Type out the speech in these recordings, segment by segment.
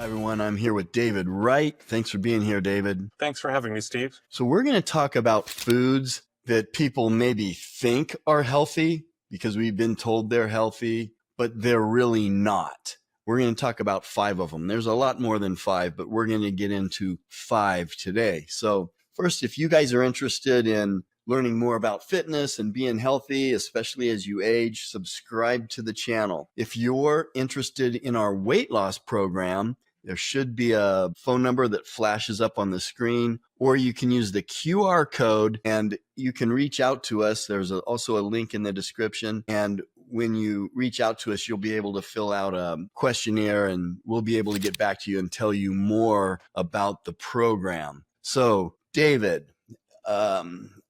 Hi, everyone. I'm here with David Wright. Thanks for being here, David. Thanks for having me, Steve. So we're going to talk about foods that people maybe think are healthy because we've been told they're healthy, but they're really not. We're going to talk about 5 of them. There's a lot more than 5, but we're going to get into 5 today. So first, if you guys are interested in learning more about fitness and being healthy, especially as you age, subscribe to the channel. If you're interested in our weight loss program, there should be a phone number that flashes up on the screen, or you can use the QR code and you can reach out to us. There's also a link in the description. And when you reach out to us, you'll be able to fill out a questionnaire and we'll be able to get back to you and tell you more about the program. So, David,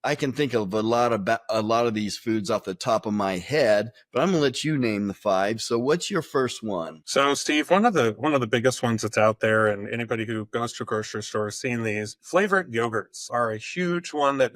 I can think of a lot of these foods off the top of my head, but I'm gonna let you name the 5. So what's your first one? So, Steve, one of the biggest ones that's out there, and anybody who goes to a grocery store has seen these. Flavored yogurts are a huge one that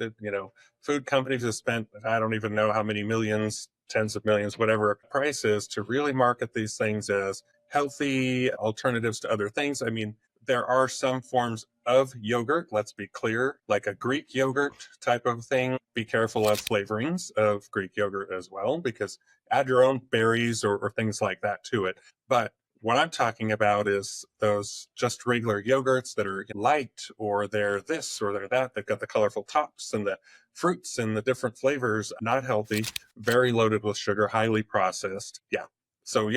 food companies have spent, I don't even know how many millions, tens of millions, whatever price is, to really market these things as healthy alternatives to other things. I mean, there are some forms of yogurt, let's be clear, like a Greek yogurt type of thing. Be careful of flavorings of Greek yogurt as well, because add your own berries or things like that to it. But what I'm talking about is those just regular yogurts that are light, or they're this or they're that. They've got the colorful tops and the fruits and the different flavors, not healthy, very loaded with sugar, highly processed. Yeah. So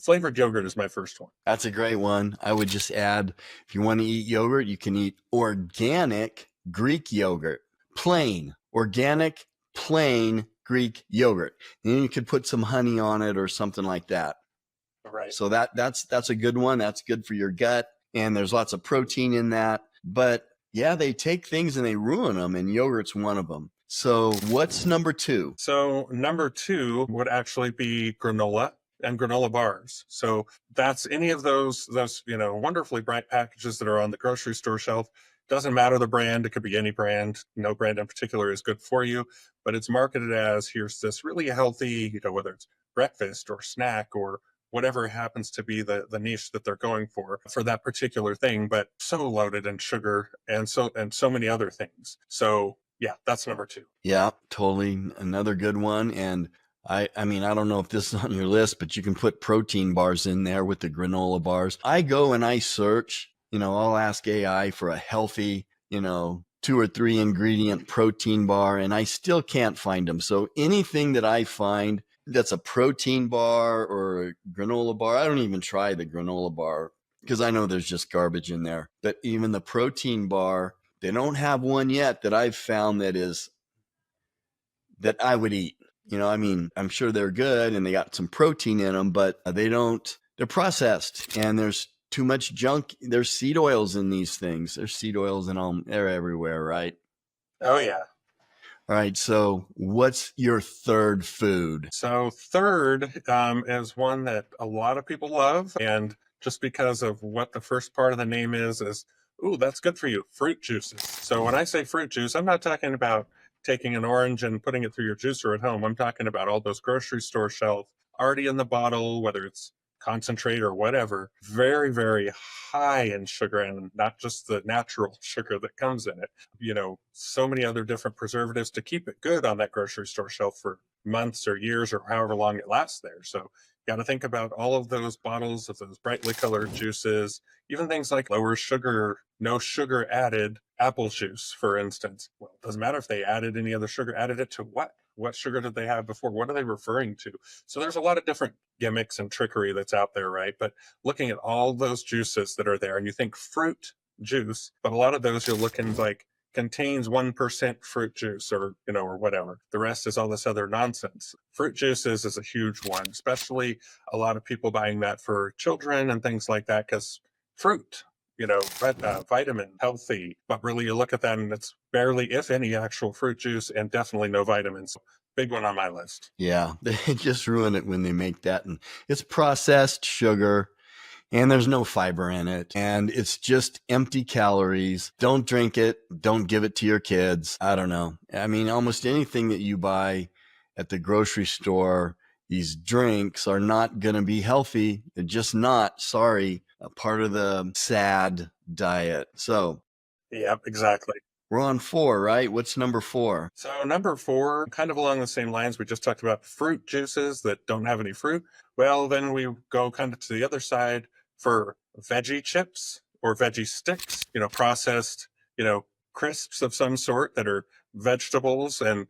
flavored yogurt is my first one. That's a great one. I would just add, if you want to eat yogurt, you can eat organic Greek yogurt, organic, plain Greek yogurt. And then you could put some honey on it or something like that. Right. So that's a good one. That's good for your gut. And there's lots of protein in that. But yeah, they take things and they ruin them, and yogurt's one of them. So what's number 2? So number 2 would actually be granola and granola bars. So that's any of those wonderfully bright packages that are on the grocery store shelf. Doesn't matter the brand. It could be any brand. No brand in particular is good for you, but it's marketed as, here's this really healthy, whether it's breakfast or snack or whatever happens to be the niche that they're going for that particular thing, but so loaded in sugar and so many other things. So yeah, that's number 2. Yeah, totally. Another good one. And I mean, I don't know if this is on your list, but you can put protein bars in there with the granola bars. I go and I search, I'll ask AI for a healthy, 2 or 3 ingredient protein bar, and I still can't find them. So anything that I find that's a protein bar or a granola bar, I don't even try the granola bar because I know there's just garbage in there. But even the protein bar, they don't have one yet that I've found that I would eat. I'm sure they're good and they got some protein in them, but they're processed and there's too much junk. There's seed oils in these things. There's seed oils in them. They're everywhere, right? Oh, yeah. All right. So what's your third food? So third is one that a lot of people love. And just because of what the first part of the name is, ooh, that's good for you, fruit juices. So when I say fruit juice, I'm not talking about taking an orange and putting it through your juicer at home. I'm talking about all those grocery store shelf, already in the bottle, whether it's concentrate or whatever, very, very high in sugar, and not just the natural sugar that comes in it. So many other different preservatives to keep it good on that grocery store shelf for months or years or however long it lasts there. So got to think about all of those bottles of those brightly colored juices, even things like lower sugar, no sugar added apple juice, for instance. Well, it doesn't matter if they added any other sugar. Added it to what? What sugar did they have before? What are they referring to? So there's a lot of different gimmicks and trickery that's out there, right? But looking at all those juices that are there, and you think fruit juice, but a lot of those you're looking like contains 1% fruit juice or whatever. The rest is all this other nonsense. Fruit juices is a huge one, especially a lot of people buying that for children and things like that, because fruit, vitamin, healthy, but really you look at that and it's barely, if any, actual fruit juice, and definitely no vitamins. Big one on my list. Yeah, they just ruin it when they make that. And it's processed sugar and there's no fiber in it. And it's just empty calories. Don't drink it. Don't give it to your kids. I don't know. I mean, almost anything that you buy at the grocery store, these drinks are not going to be healthy. They're just not. Sorry. a part of the SAD diet. So Yep, exactly. we're on 4, right? What's number 4? So number 4, kind of along the same lines, we just talked about fruit juices that don't have any fruit. Well, then we go kind of to the other side for veggie chips or veggie sticks, processed, crisps of some sort that are vegetables. And,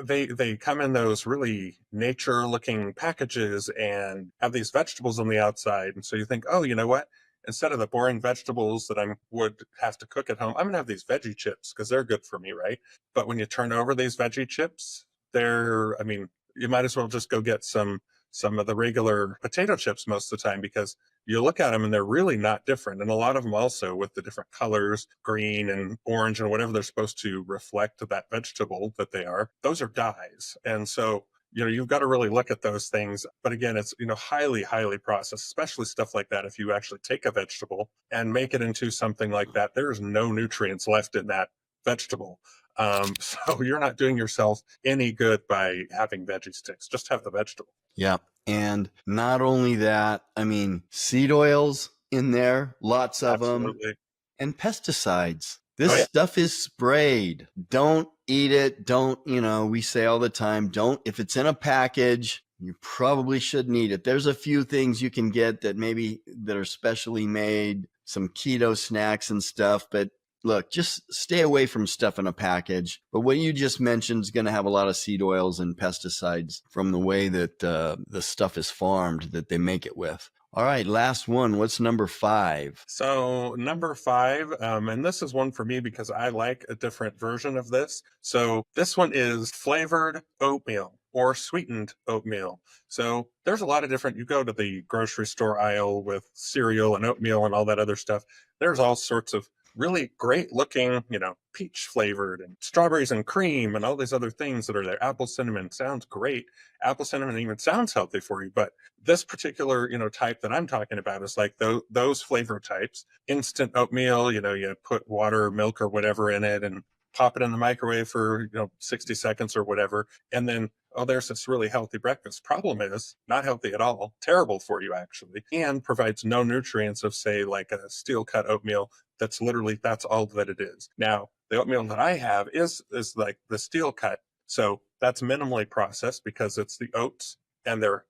they come in those really nature looking packages and have these vegetables on the outside. And so you think, oh, you know what? Instead of the boring vegetables that I would have to cook at home, I'm going to have these veggie chips because they're good for me, right? But when you turn over these veggie chips, you might as well just go get some of the regular potato chips most of the time, because you look at them and they're really not different. And a lot of them also with the different colors, green and orange and whatever they're supposed to reflect that vegetable that they are, those are dyes. And so you've got to really look at those things. But again, it's, highly, highly processed, especially stuff like that. If you actually take a vegetable and make it into something like that, there's no nutrients left in that vegetable. So you're not doing yourself any good by having veggie sticks. Just have the vegetable. Yeah. And not only that, seed oils in there, lots of them, Absolutely. and pesticides. Oh, This yeah. stuff is sprayed. Don't eat it. Don't, we say all the time, if it's in a package, you probably shouldn't eat it. There's a few things you can get that are specially made, some keto snacks and stuff, but look, just stay away from stuff in a package. But what you just mentioned is going to have a lot of seed oils and pesticides from the way that the stuff is farmed that they make it with. All right, last one. What's number 5? So number 5, and this is one for me because I like a different version of this. So this one is flavored oatmeal or sweetened oatmeal. So there's a lot of different, you go to the grocery store aisle with cereal and oatmeal and all that other stuff. There's all sorts of really great looking, peach flavored and strawberries and cream and all these other things that are there. Apple cinnamon sounds great. Apple cinnamon even sounds healthy for you. But this particular, type that I'm talking about is like those flavor types. Instant oatmeal, you put water, milk or whatever in it and pop it in the microwave for, 60 seconds or whatever. And then, oh, there's this really healthy breakfast. Problem is, not healthy at all, terrible for you actually, and provides no nutrients of, say, like a steel cut oatmeal. That's all that it is. Now, the oatmeal that I have is like the steel cut. So that's minimally processed because it's the oats and they're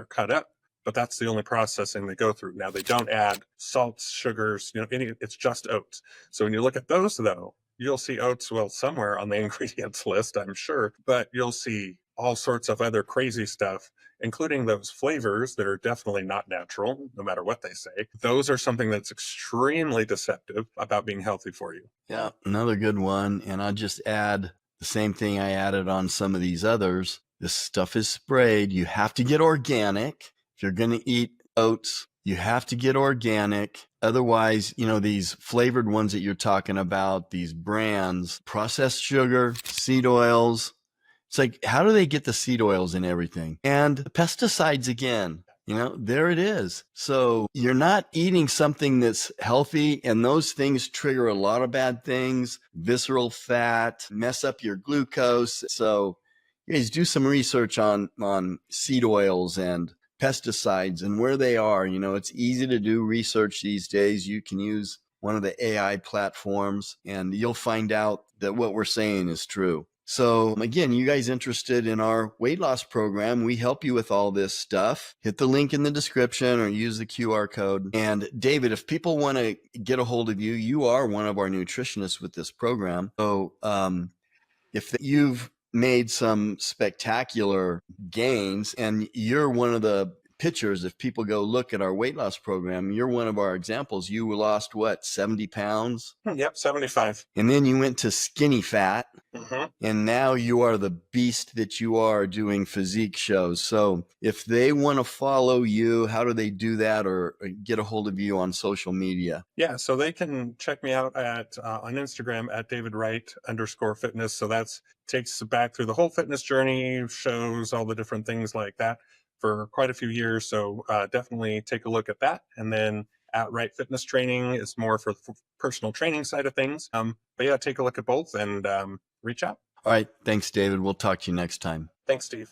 cut up, but that's the only processing they go through. Now they don't add salts, sugars, it's just oats. So when you look at those though, you'll see oats, well, somewhere on the ingredients list, I'm sure, but you'll see all sorts of other crazy stuff, including those flavors that are definitely not natural, no matter what they say. Those are something that's extremely deceptive about being healthy for you. Yeah, another good one. And I'll just add the same thing I added on some of these others. This stuff is sprayed. You have to get organic. If you're going to eat oats, you have to get organic. Otherwise, these flavored ones that you're talking about, these brands, processed sugar, seed oils. It's like, how do they get the seed oils in everything? And the pesticides again. There it is. So you're not eating something that's healthy, and those things trigger a lot of bad things, visceral fat, mess up your glucose. So you guys do some research on seed oils and pesticides and where they are. It's easy to do research these days. You can use one of the AI platforms and you'll find out that what we're saying is true. So again, you guys interested in our weight loss program, we help you with all this stuff. Hit the link in the description or use the QR code. And David, if people want to get a hold of you, you are one of our nutritionists with this program. So if you've made some spectacular gains and you're one of the pictures, if people go look at our weight loss program, you're one of our examples. You lost what, 70 pounds? Yep, 75. And then you went to skinny fat. Mm-hmm. And now you are the beast that you are doing physique shows. So if they want to follow you, how do they do that or get a hold of you on social media? Yeah, so they can check me out on Instagram at DavidWright_fitness. So that's takes back through the whole fitness journey, shows all the different things like that for quite a few years. So definitely take a look at that. And then at Right Fitness Training is more for the personal training side of things. But yeah, take a look at both and reach out. All right. Thanks, David. We'll talk to you next time. Thanks, Steve.